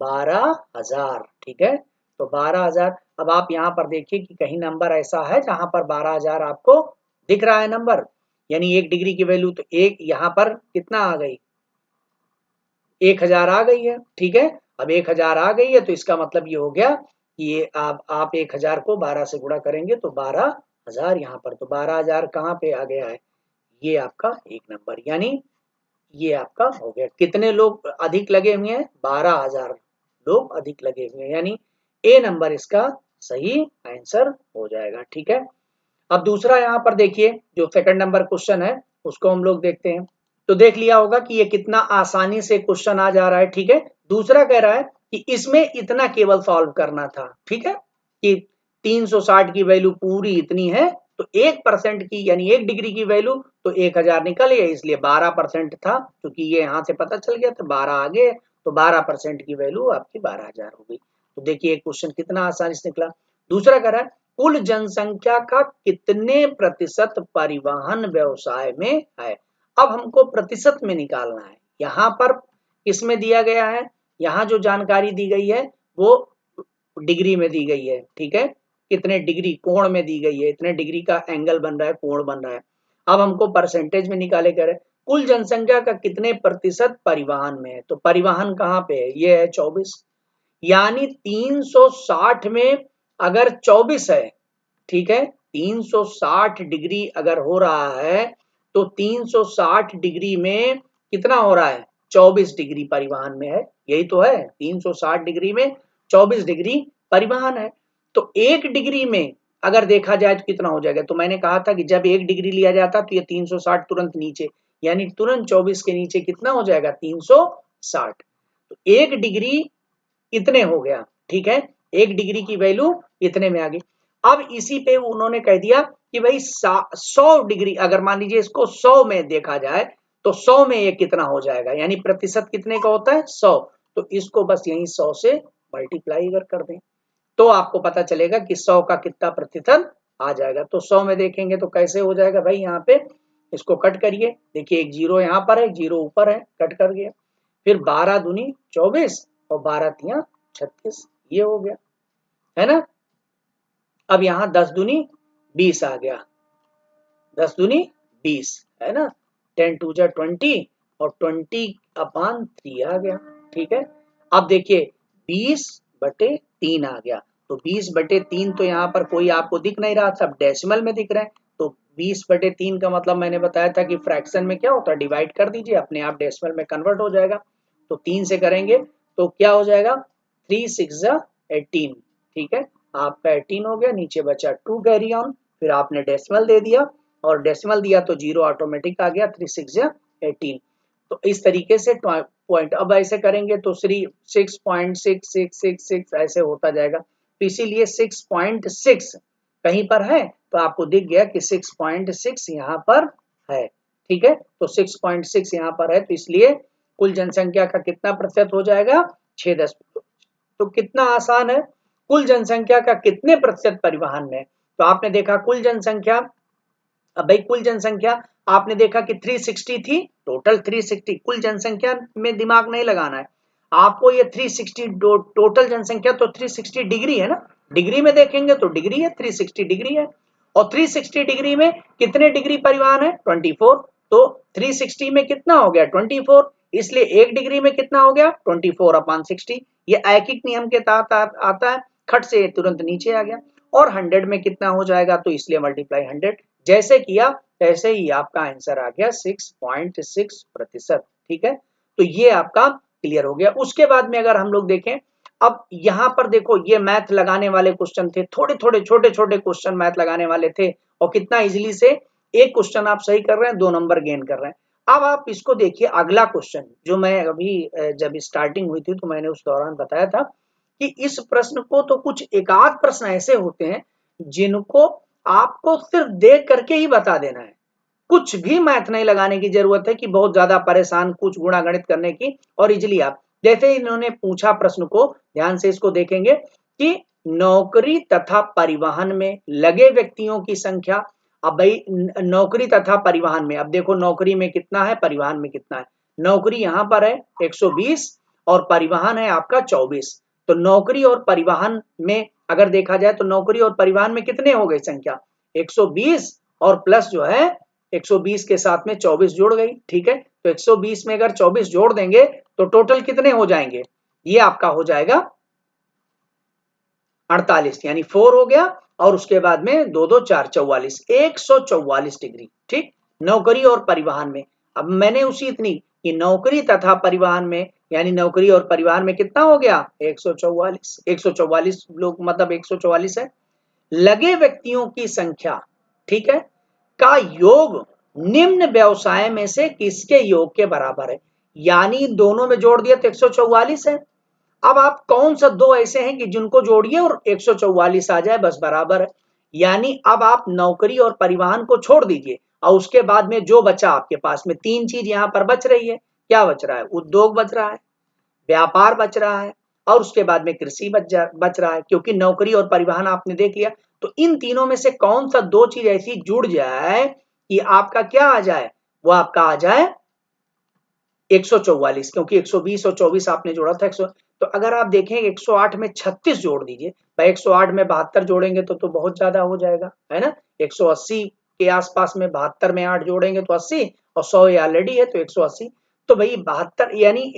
12,000। ठीक है, तो 12,000। अब आप यहाँ पर देखिए कि कहीं नंबर ऐसा है जहां पर 12,000 आपको दिख रहा है नंबर, यानी 1 डिग्री की वैल्यू, तो एक यहाँ पर कितना आ गई 1000 आ गई है। ठीक है, अब 1000 आ गई है तो इसका मतलब ये हो गया कि ये आप 1000 को 12 से गुणा करेंगे तो 12,000 यहाँ पर, तो 12,000 कहाँ पे आ गया है, ये आपका एक नंबर, यानी ये आपका हो गया। कितने लोग अधिक लगे हुए हैं 12,000 लोग अधिक लगे हुए हैं, यानी ए नंबर इसका सही आंसर हो जाएगा। ठीक है, अब दूसरा यहाँ पर देखिए जो सेकंड नंबर क्वेश्चन है उसको हम लोग देखते हैं। तो देख लिया होगा कि ये कितना आसानी से क्वेश्चन आ जा रहा है। ठीक है, दूसरा कह रहा है कि इसमें इतना केवल सॉल्व करना था। ठीक है, कि 360 की वैल्यू पूरी इतनी है, तो 1% की यानी 1 डिग्री की वैल्यू तो 1000 निकल गया, इसलिए 12% था, क्योंकि ये यहाँ से पता चल गया तो 12 आगे, तो 12% की वैल्यू आपकी 12,000 हो गई। तो देखिए क्वेश्चन कितना आसानी से निकला। दूसरा कह रहा है कुल जनसंख्या का कितने प्रतिशत परिवहन व्यवसाय में है। अब हमको प्रतिशत में निकालना है, यहाँ पर किसमें दिया गया है, यहाँ जो जानकारी दी गई है वो डिग्री में दी गई है। ठीक है, कितने डिग्री कोण में दी गई है, इतने डिग्री का एंगल बन रहा है, कोण बन रहा है। अब हमको परसेंटेज में निकाले कर कुल जनसंख्या का कितने प्रतिशत परिवहन में है, तो परिवहन कहाँ पे है, ये है 24, यानी 360 में अगर 24 है, ठीक है, 360 डिग्री अगर हो रहा है तो 360 डिग्री में कितना हो रहा है 24 डिग्री परिवहन में है, यही तो है, 360 डिग्री में 24 डिग्री परिवहन है। तो 1 डिग्री में अगर देखा जाए तो कितना हो जाएगा, तो मैंने कहा था कि जब 1 डिग्री लिया जाता तो ये 360 तुरंत नीचे, यानी तुरंत 24 के नीचे कितना हो जाएगा 360, तो 1 डिग्री इतने हो गया। ठीक है, 1 डिग्री की वैल्यू इतने में आ गई। अब इसी पे उन्होंने कह दिया कि भाई 100 डिग्री अगर मान लीजिए इसको 100 में देखा जाए तो 100 में ये कितना हो जाएगा, यानी प्रतिशत कितने का होता है 100, तो इसको बस यही 100 से मल्टीप्लाई अगर कर दें तो आपको पता चलेगा कि 100 का कितना प्रतिशत आ जाएगा। तो 100 में देखेंगे तो कैसे हो जाएगा भाई, यहाँ पे इसको कट करिए, देखिए एक जीरो यहाँ पर है, जीरो ऊपर है, कट कर गया, फिर 12 दूनी 24 और 12 तिया 36, ये हो गया है ना। अब यहाँ 10 दूनी 20 आ गया, 10 दूनी 20 है ना, 10 टू जा 20 और 20/3 आ गया। ठीक है, अब देखिए 20/3 आ गया, तो 20/3 तो यहाँ पर कोई आपको दिख नहीं रहा, सब डेसिमल में दिख रहे हैं, तो 20/3 का मतलब मैंने बताया था कि फ्रैक्शन में क्या होता है, डिवाइड कर दीजिए, अपने आप डेसिमल में कन्वर्ट हो जाएगा। तो 3 से करेंगे तो क्या हो जाएगा 3 6 18, ठीक है, आपका 18 हो गया, नीचे बचा 2 कैरी ऑन, फिर आपने डेसिमल दे दिया, और डेसिमल दिया तो 0 ऑटोमेटिक आ गया, 3 6 या 18। तो इस तरीके से पॉइंट अब ऐसे करेंगे तो 6.6666 ऐसे होता जाएगा। तो इसीलिए 6.6 कहीं पर है तो आपको दिख गया कि 6.6 यहाँ पर है, ठीक है। तो 6.6 यहाँ पर है, तो इसलिए कुल जनसंख्या का कितना प्रतिशत हो जाएगा, 6। तो कितना आसान है, कुल जनसंख्या का कितने प्रतिशत परिवहन में। तो आपने देखा कुल जनसंख्या, अब भाई कुल जनसंख्या आपने देखा कि 360 थी, टोटल 360, कुल जनसंख्या में दिमाग नहीं लगाना है आपको, ये 360 टोटल जनसंख्या तो 360 डिग्री है ना, डिग्री में देखेंगे तो डिग्री है, 360 डिग्री है। और 360 डिग्री में कितने डिग्री परिवहन है, 24। तो 360 में कितना हो गया, 24, इसलिए 1 डिग्री में कितना हो गया, 24/60। ये ऐकिक नियम के तहत आता है, खट से तुरंत नीचे आ गया। और 100 में कितना हो जाएगा, तो इसलिए मल्टीप्लाई 100, जैसे किया तैसे ही आपका आंसर आ गया 6.6%, ठीक है। तो ये आपका क्लियर हो गया। उसके बाद में अगर हम लोग देखें, अब यहां पर देखो ये मैथ लगाने वाले क्वेश्चन थे, थोड़े थोड़े छोटे छोटे क्वेश्चन मैथ लगाने वाले थे, और कितना इजीली से एक क्वेश्चन आप सही कर रहे हैं, 2 नंबर गेन कर रहे हैं। अब आप इसको देखिए, अगला क्वेश्चन जो मैं अभी जब स्टार्टिंग हुई थी तो मैंने उस दौरान बताया था कि इस प्रश्न को तो कुछ एक आध प्रश्न ऐसे होते हैं जिनको आपको सिर्फ देख करके ही बता देना है, कुछ भी मैथ नहीं लगाने की जरूरत है कि बहुत ज्यादा परेशान कुछ गुणा गणित करने की, और इजिली आप जैसे इन्होंने पूछा प्रश्न को, ध्यान से इसको देखेंगे कि नौकरी तथा परिवहन में लगे व्यक्तियों की संख्या। अब भाई नौकरी तथा परिवहन में, अब देखो नौकरी में कितना है, परिवहन में कितना है, नौकरी यहां पर है 120 और परिवहन है आपका 24। तो नौकरी और परिवहन में अगर देखा जाए तो नौकरी और परिवहन में कितने हो गए संख्या, 120 और प्लस जो है 120 के साथ में 24 जुड़ गई, ठीक है। तो 120 में अगर 24 जोड़ देंगे तो टोटल कितने हो जाएंगे, ये आपका हो जाएगा 48, यानी 4 हो गया, और उसके बाद में 2 2 4 44, 144 डिग्री, ठीक, नौकरी और परिवहन में। अब मैंने उसी इतनी कि नौकरी तथा परिवहन में, यानी नौकरी और परिवहन में कितना हो गया, 144, 144 लोग मतलब 144 है। लगे व्यक्तियों की संख्या, ठीक है, का योग निम्न व्यवसाय में से किसके योग के बराबर है, यानी दोनों में जोड़ दिया तो 144 है। अब आप कौन सा दो ऐसे हैं कि जिनको जोड़िए और 144 आ जाए, बस बराबर है। यानी अब आप नौकरी और परिवहन को छोड़ दीजिए, और उसके बाद में जो बचा आपके पास में 3 चीज यहां पर बच रही है, क्या बच रहा है, उद्योग बच रहा है, व्यापार बच रहा है, और उसके बाद में कृषि बच रहा है, क्योंकि नौकरी और परिवहन आपने देख लिया। तो इन तीनों में से कौन सा दो चीज ऐसी जुड़ जाए कि आपका क्या आ जाए, वो आपका आ जाए 144, क्योंकि 120 और 24 आपने जोड़ा था 100। तो अगर आप देखें 108 में 36 जोड़ दीजिए भाई, 108 में 72 जोड़ेंगे तो बहुत ज्यादा हो जाएगा, है ना। 180 के आसपास में 72 में 8 जोड़ेंगे तो 80, और 100 ऑलरेडी है तो 180। तो भाई 72, यानी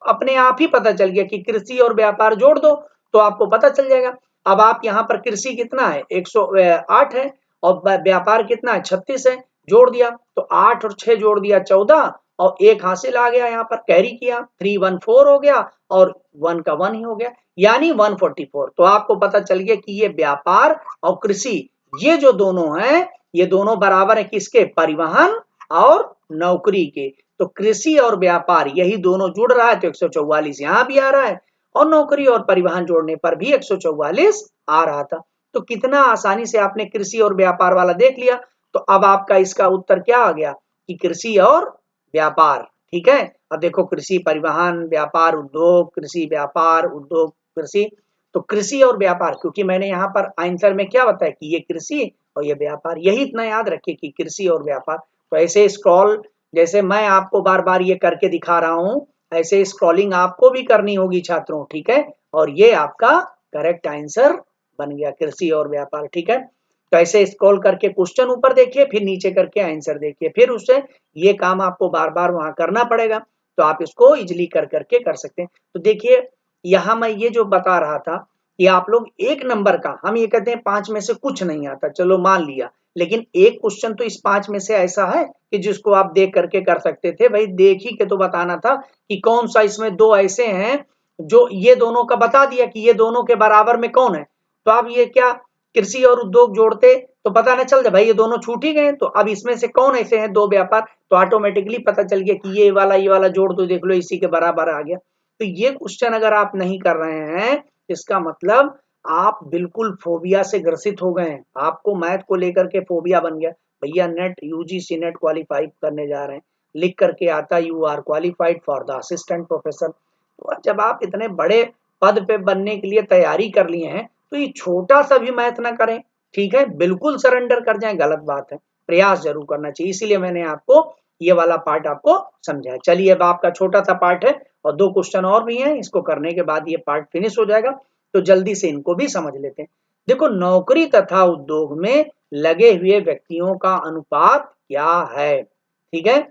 अपने आप ही पता चल गया कि कृषि और व्यापार जोड़ दो तो आपको पता चल जाएगा। अब आप यहाँ पर कृषि कितना है, 108 है, और व्यापार कितना है, 36 है, जोड़ दिया तो 8 और 6 जोड़ दिया 14, और एक हासिल आ गया, यहाँ पर कैरी किया 314 हो गया, और 1 का 1 ही हो गया, यानी 144। तो आपको पता चल गया कि ये व्यापार और कृषि, ये जो दोनों हैं, ये दोनों बराबर है किसके, परिवहन और नौकरी के। तो कृषि और व्यापार यही दोनों जुड़ रहा है तो 144 यहां भी आ रहा है, और नौकरी और परिवहन जोड़ने पर भी 144 आ रहा था। तो कितना आसानी से आपने कृषि और व्यापार वाला देख लिया। तो अब आपका इसका उत्तर क्या आ गया कि कृषि और व्यापार, ठीक है। अब देखो कृषि परिवहन व्यापार उद्योग, कृषि व्यापार उद्योग कृषि, तो कृषि और व्यापार, क्योंकि मैंने यहाँ पर आंसर में क्या बताया कि ये कृषि और ये व्यापार, यही इतना याद रखिए कि कृषि और व्यापार। तो ऐसे स्क्रॉल, जैसे मैं आपको बार बार ये करके दिखा रहा हूं, ऐसे स्क्रॉलिंग आपको भी करनी होगी छात्रों, ठीक है। और ये आपका करेक्ट आंसर बन गया, कृषि और व्यापार, ठीक है। तो ऐसे स्क्रॉल करके क्वेश्चन ऊपर देखिए, फिर नीचे करके आंसर देखिए, फिर उससे ये काम आपको बार बार वहां करना पड़ेगा, तो आप इसको इजिली कर करके कर सकते हैं। तो देखिए यहां मैं ये जो बता रहा था कि आप लोग एक नंबर का, हम ये कहते हैं 5 में से कुछ नहीं आता, चलो मान लिया, लेकिन एक क्वेश्चन तो इस 5 में से ऐसा है कि जिसको आप देख करके कर सकते थे। भाई देख ही के तो बताना था कि कौन सा इसमें दो ऐसे हैं जो ये दोनों का बता दिया कि ये दोनों के बराबर में कौन है। तो आप ये क्या कृषि और उद्योग जोड़ते तो पता ना चल जाए भाई ये दोनों छूट ही गए, तो अब इसमें से कौन ऐसे हैं दो व्यापार, तो ऑटोमेटिकली पता चल गया कि ये वाला जोड़ दो, देख लो इसी के बराबर आ गया। तो ये क्वेश्चन अगर आप नहीं कर रहे हैं इसका मतलब आप बिल्कुल फोबिया से ग्रसित हो गए हैं, आपको मैथ को लेकर के फोबिया बन गया। भैया नेट यूजीसी नेट क्वालिफाई करने जा रहे हैं, लिख करके आता you are qualified for the assistant professor. तो जब आप इतने बड़े पद पे बनने के लिए तैयारी कर लिए हैं तो ये छोटा सा भी मैथ ना करें, ठीक है, बिल्कुल सरेंडर कर जाएं, गलत बात है, प्रयास जरूर करना चाहिए। इसीलिए मैंने आपको ये वाला पार्ट आपको समझाया। चलिए अब आपका छोटा सा पार्ट है और 2 क्वेश्चन और भी हैं, इसको करने के बाद ये पार्ट फिनिश हो जाएगा, तो जल्दी से इनको भी समझ लेते हैं। देखो नौकरी तथा उद्योग में लगे हुए व्यक्तियों का अनुपात क्या है, ठीक है।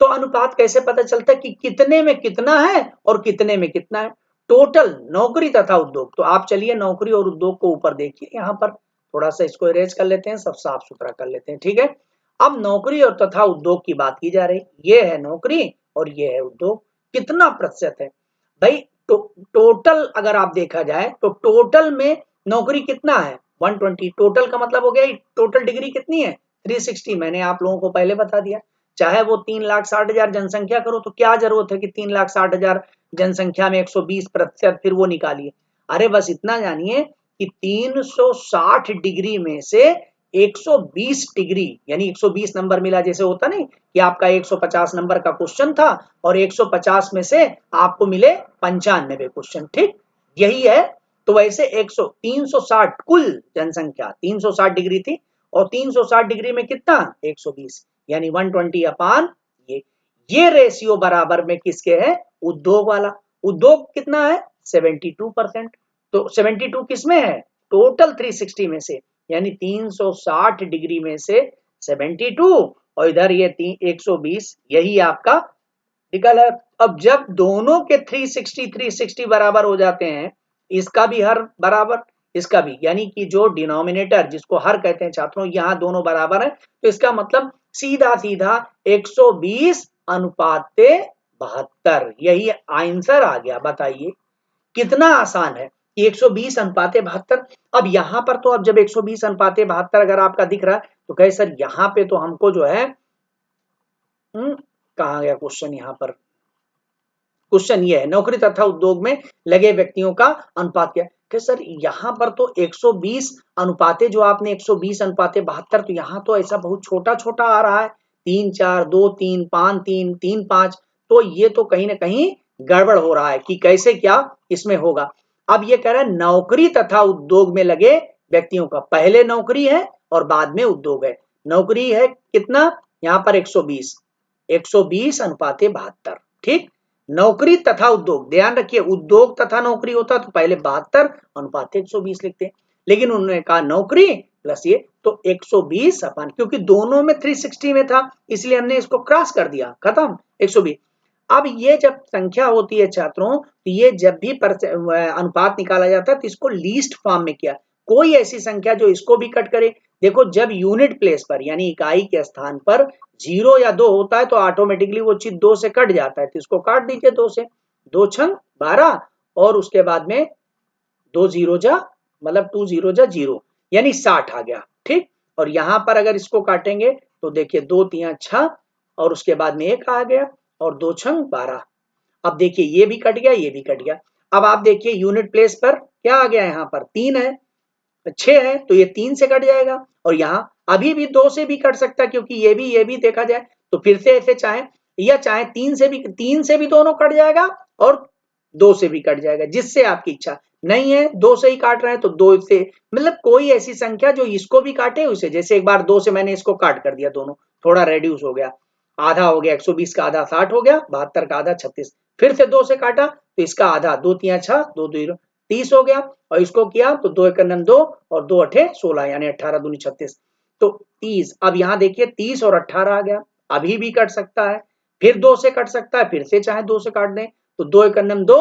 तो अनुपात कैसे पता चलता है कि कितने में कितना है और कितने में कितना है। टोटल नौकरी तथा उद्योग, तो आप चलिए नौकरी और उद्योग को ऊपर देखिए, यहां पर थोड़ा सा इसको इरेज कर लेते हैं, सब साफ सुथरा कर लेते हैं, ठीक है। अब नौकरी और तथा उद्योग की बात की जा रही, ये है नौकरी और ये है उद्योग, कितना प्रतिशत है भाई। टोटल अगर आप देखा जाए तो टोटल में नौकरी कितना है 120, टोटल का मतलब हो गया टोटल डिग्री कितनी है 360, मैंने आप लोगों को पहले बता दिया। चाहे वो 3,60,000 जनसंख्या करो तो क्या जरूरत है कि 3,60,000 जनसंख्या में 120% फिर वो निकालिए। अरे बस इतना जानिए कि 360 डिग्री में से 120 डिग्री यानी 120 नंबर मिला, जैसे होता नहीं कि आपका 150 नंबर का क्वेश्चन था और 150 में से आपको मिले 95 क्वेश्चन, ठीक यही है। तो वैसे 360 कुल जनसंख्या 360 डिग्री थी और 360 डिग्री में कितना 120 यानी 120 अपान ये रेशियो बराबर में किसके है उद्योग वाला। उद्योग कितना है 72%, तो 72 किसमें है टोटल 360 में से, यानी 360 डिग्री में से 72 और इधर ये 120, यही आपका निकल है। अब जब दोनों के 360 बराबर हो जाते हैं, इसका भी हर बराबर इसका भी, यानी कि जो डिनोमिनेटर जिसको हर कहते हैं छात्रों, यहां दोनों बराबर है, तो इसका मतलब सीधा सीधा 120 अनुपात 72, यही आंसर आ गया। बताइए कितना आसान है कि 120 अनुपात 72। अब यहां पर तो अब जब 120 अनुपात 72 अगर आपका दिख रहा है तो कहे सर यहां पे तो हमको जो है कहा गया क्वेश्चन, यहां पर क्वेश्चन ये है नौकरी तथा उद्योग में लगे व्यक्तियों का अनुपात क्या है। सर यहाँ पर तो 120 अनुपाते जो आपने 120 अनुपाते 72, तो यहाँ तो ऐसा बहुत छोटा छोटा आ रहा है 3 4 2 3 5 3 3 5, तो ये तो कहीं ना कहीं गड़बड़ हो रहा है कि कैसे क्या इसमें होगा। अब ये कह रहा है नौकरी तथा उद्योग में लगे व्यक्तियों का, पहले नौकरी है और बाद में उद्योग है। नौकरी है कितना यहाँ पर 120 अनुपाते 72, ठीक। नौकरी तथा उद्योग, ध्यान रखिए उद्योग तथा नौकरी होता तो पहले 72 अनुपात 120 लिखते, लेकिन उन्होंने कहा नौकरी प्लस ये, तो 120 अपन, क्योंकि दोनों में 360 में था इसलिए हमने इसको क्रॉस कर दिया, खत्म 120। अब ये जब संख्या होती है छात्रों, तो ये जब भी अनुपात निकाला जाता है तो इसको लीस्ट फॉर्म में किया, कोई ऐसी संख्या जो इसको भी कट करे। देखो जब यूनिट प्लेस पर यानी इकाई के स्थान पर 0 या 2 होता है तो ऑटोमेटिकली वो चीज 2 से कट जाता है, तो इसको काट दीजिए 2 से, 2 छंग 12 और उसके बाद में 2 0 जा मतलब 2 0 जा 0 यानी 60 आ गया, ठीक। और यहां पर अगर इसको काटेंगे तो देखिए 2 3 6 और उसके बाद में 1 आ गया और 2 छंग 12। अब देखिए ये भी कट गया ये भी कट गया। अब आप देखिए यूनिट प्लेस पर क्या आ गया, यहाँ पर 3 है 6 है तो ये 3 से कट जाएगा, और यहाँ अभी भी 2 से भी कट सकता है क्योंकि ये भी देखा जाए तो फिर से ऐसे चाहे या चाहे 3 से भी दोनों कट जाएगा और 2 से भी कट जाएगा, जिससे आपकी इच्छा। नहीं है 2 से ही काट रहे हैं तो 2 से, मतलब कोई ऐसी संख्या जो इसको भी काटे उसे, जैसे एक बार 2 से मैंने इसको काट कर दिया, दोनों थोड़ा रेड्यूस हो गया, आधा हो गया 120 का आधा 60 हो गया, 72 का आधा 36, फिर से 2 से काटा तो इसका आधा 2 3 6 2 2 30 हो गया, और इसको किया तो 2 1 9 2 और 2 8 16 यानी 18 दूनी 36, तो 30। अब यहाँ देखिए 30 और 18 आ गया, अभी भी कट सकता है, फिर 2 से कट सकता है, फिर से चाहे 2 से काट दें तो 2 1 9 2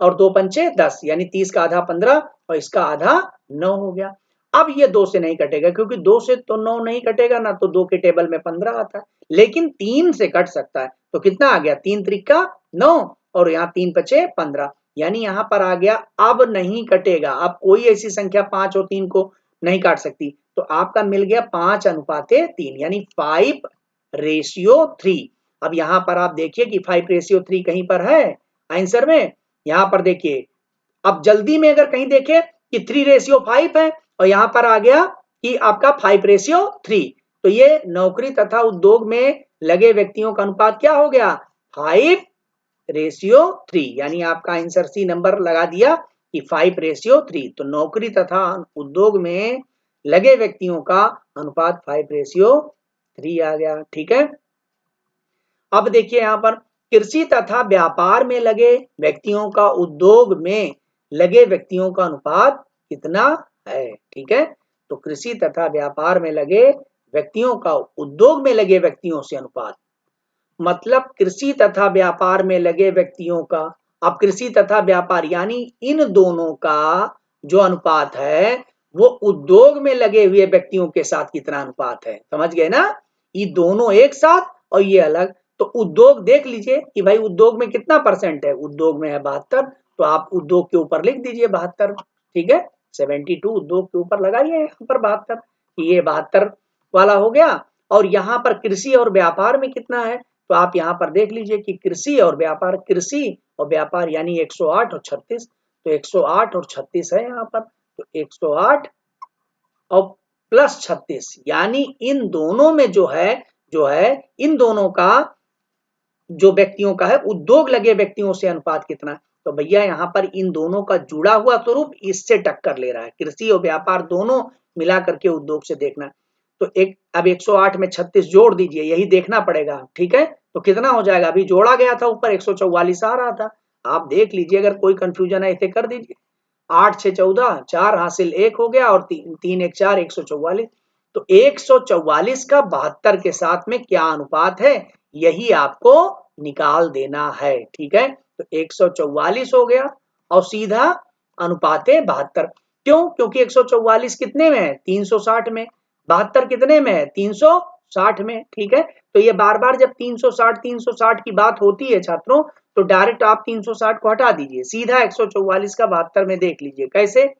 और 2 पंचे 10 यानी 30 का आधा 15 और इसका आधा 9 हो गया। अब ये 2 से नहीं कटेगा क्योंकि 2 से तो 9 नहीं कटेगा ना, तो 2 के टेबल में 15 आता है, लेकिन 3 से कट सकता है, तो कितना आ गया 3 त्रिका 9 और यहाँ 3 पचे 15 यानी यहाँ पर आ गया। अब नहीं कटेगा, अब कोई ऐसी संख्या 5 और 3 को नहीं काट सकती, तो आपका मिल गया 5:3 यानी 5:3। अब यहां पर आप देखिए कि 5:3 कहीं पर है आंसर में, यहां पर देखिए। अब जल्दी में अगर कहीं देखें कि 3:5 है और यहां पर आ गया कि आपका 5:3, तो ये नौकरी तथा उद्योग में लगे व्यक्तियों का अनुपात क्या हो गया? 5:3, यानी आपका आंसर सी नंबर लगा दिया कि 5:3। तो नौकरी तथा उद्योग में लगे व्यक्तियों का अनुपात 5:3 आ गया। ठीक है, अब देखिए यहां पर कृषि तथा व्यापार में लगे व्यक्तियों का उद्योग में लगे व्यक्तियों का अनुपात कितना है? ठीक है, तो कृषि तथा व्यापार में लगे व्यक्तियों का उद्योग में लगे व्यक्तियों से अनुपात, मतलब कृषि तथा व्यापार में लगे व्यक्तियों का, अब कृषि तथा व्यापार यानी इन दोनों का जो अनुपात है वो उद्योग में लगे हुए व्यक्तियों के साथ कितना अनुपात है, समझ गए ना? ये दोनों एक साथ और ये अलग। तो उद्योग देख लीजिए कि भाई उद्योग में कितना परसेंट है, उद्योग में है 72, तो आप उद्योग के ऊपर लिख दीजिए 72। ठीक है, 72 उद्योग के ऊपर लगाइए यहाँ पर 72, ये 72 वाला हो गया। और यहाँ पर कृषि और व्यापार में कितना है, तो आप यहाँ पर देख लीजिए कि कृषि और व्यापार यानी 108 और 36, तो 108 और 36 है यहाँ पर, तो 108 और प्लस 36 यानी इन दोनों में जो है इन दोनों का जो व्यक्तियों का है उद्योग लगे व्यक्तियों से अनुपात कितना, तो भैया यहाँ पर इन दोनों का जुड़ा हुआ स्वरूप इससे टक्कर ले रहा है, कृषि और व्यापार दोनों मिला करके उद्योग से देखना। तो अब 108 में 36 जोड़ दीजिए, यही देखना पड़ेगा। ठीक है, तो कितना हो जाएगा, अभी जोड़ा गया था ऊपर 144 आ रहा था, आप देख लीजिए, अगर कोई कंफ्यूजन है इसे कर दीजिए। 8 6 14, 4 हासिल 1 हो गया और 3 1 4, 144। तो 144 का 72 के साथ में क्या अनुपात है, यही आपको निकाल देना है। ठीक है, तो 144 हो गया और सीधा अनुपात है 72। क्यों? क्योंकि 144 कितने में है, 360 में, 72 कितने में है, 360 में। ठीक है, तो ये बार बार जब 360 की बात होती है छात्रों, तो डायरेक्ट आप 360 को हटा दीजिए, सीधा 144 का 72 में देख लीजिए। कैसे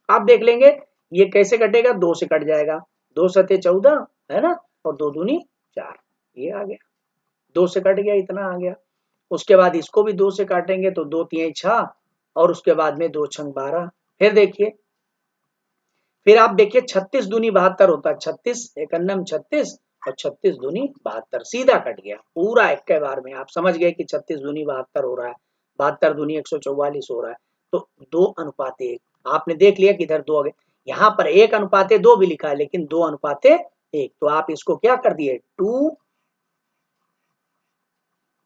आप देख लेंगे, ये कैसे कटेगा, 2 से कट जाएगा, 2 सते 14 है ना, और 2 दूनी 4, ये आ गया, 2 से कट गया, इतना आ गया। उसके बाद इसको भी 2 से काटेंगे तो 2 3 6 और उसके बाद में 2 6 12। फिर देखिए, फिर आप देखिए 36 दूनी 72 होता है, 36 एकन्नम 36 और 36 दूनी 72, सीधा कट गया पूरा एक के बार में। आप समझ गए कि 36 दूनी 72 हो रहा है, 72 दूनी 144 हो रहा है। तो 2:1 आपने देख लिया कि इधर 2 आ गए, यहाँ पर 1:2 भी लिखा है लेकिन 2:1, तो आप इसको क्या कर दिए 2,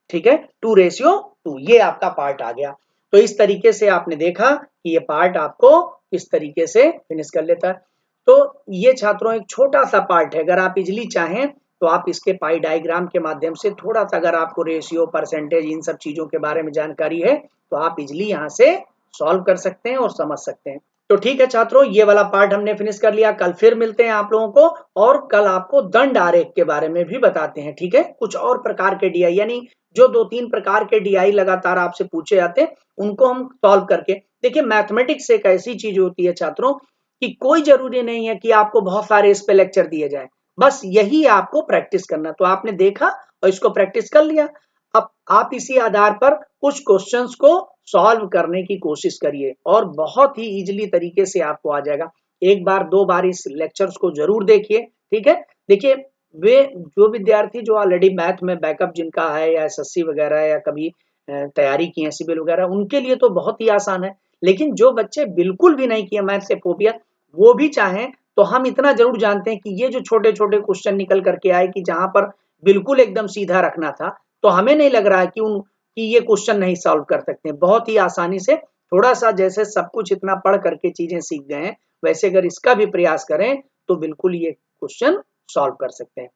ठीक है, 2:2, ये आपका पार्ट आ गया। तो इस तरीके से आपने देखा कि ये पार्ट आपको इस तरीके से फिनिश कर लेता है। तो ये छात्रों एक छोटा सा पार्ट है, अगर आप इजिली चाहें तो आप इसके पाई डायग्राम के माध्यम से थोड़ा सा, अगर आपको रेशियो परसेंटेज इन सब चीजों के बारे में जानकारी है तो आप इजिली यहाँ से सॉल्व कर सकते हैं और समझ सकते हैं। तो ठीक है छात्रों, ये वाला पार्ट हमने फिनिश कर लिया। कल फिर मिलते हैं आप लोगों को और कल आपको दंड आरेख के बारे में भी बताते हैं। ठीक है, कुछ और प्रकार के डीआई, यानी जो 2-3 प्रकार के डीआई लगातार आपसे पूछे जाते हैं उनको हम सॉल्व करके देखिए। मैथमेटिक्स एक ऐसी चीज होती है छात्रों कि कोई जरूरी नहीं है कि आपको बहुत सारे इस पे लेक्चर दिए जाए, बस यही आपको प्रैक्टिस करना। तो आपने देखा और इसको प्रैक्टिस कर लिया, अब आप इसी आधार पर कुछ क्वेश्चंस को सॉल्व करने की कोशिश करिए और बहुत ही इजीली तरीके से आपको आ जाएगा। एक बार 2 बार इस लेक्चर्स को जरूर देखिए। ठीक है, देखिए वे जो विद्यार्थी जो ऑलरेडी मैथ में बैकअप जिनका है या एसएससी वगैरह या कभी तैयारी की है सिविल वगैरह, उनके लिए तो बहुत ही आसान है। लेकिन जो बच्चे बिल्कुल भी नहीं किए मैथ से फोबिया, वो भी चाहें तो हम इतना जरूर जानते हैं कि ये जो छोटे छोटे क्वेश्चन निकल करके आए कि जहां पर बिल्कुल एकदम सीधा रखना था, तो हमें नहीं लग रहा है कि ये क्वेश्चन नहीं सॉल्व कर सकते। बहुत ही आसानी से, थोड़ा सा जैसे सब कुछ इतना पढ़ करके चीजें सीख गए हैं, वैसे अगर इसका भी प्रयास करें तो बिल्कुल ये क्वेश्चन सॉल्व कर सकते हैं।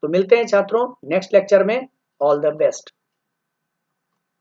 तो मिलते हैं छात्रों नेक्स्ट लेक्चर में। All the best.